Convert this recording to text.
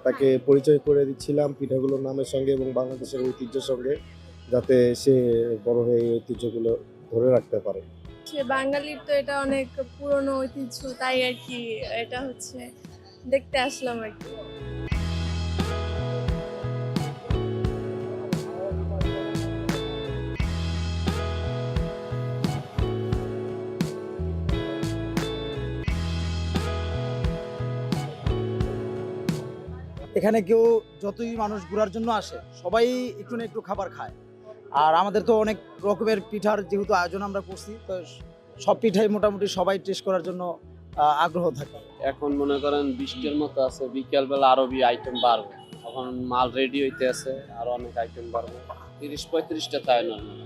তাকে পরিচয় করে দিচ্ছিলাম পিঠাগুলোর নামের সঙ্গে এবং বাংলাদেশের ঐতিহ্যের সঙ্গে, যাতে সে বড় হয়ে এই ঐতিহ্যগুলো ধরে রাখতে পারে। সে বাঙালির তো এটা অনেক পুরনো ঐতিহ্য, তাই আর কি এটা হচ্ছে দেখতে আসলাম আর কি। এখানে কেউ যতই মানুষ ঘোরার জন্য আসে সবাই একটু না একটু খাবার খায়। আর আমাদের তো অনেক রকমের পিঠার যেহেতু আয়োজন আমরা করছি, তো সব পিঠাই মোটামুটি সবাই টেস্ট করার জন্য আগ্রহ থাকে। এখন মনে করেন বৃষ্টির মতো আছে, বিকেল বেলা আরো আইটেম বাড়বে। এখন মাল রেডি হইতে আছে, আরো অনেক আইটেম বাড়বে, 30-35টা তাই নর্মাল।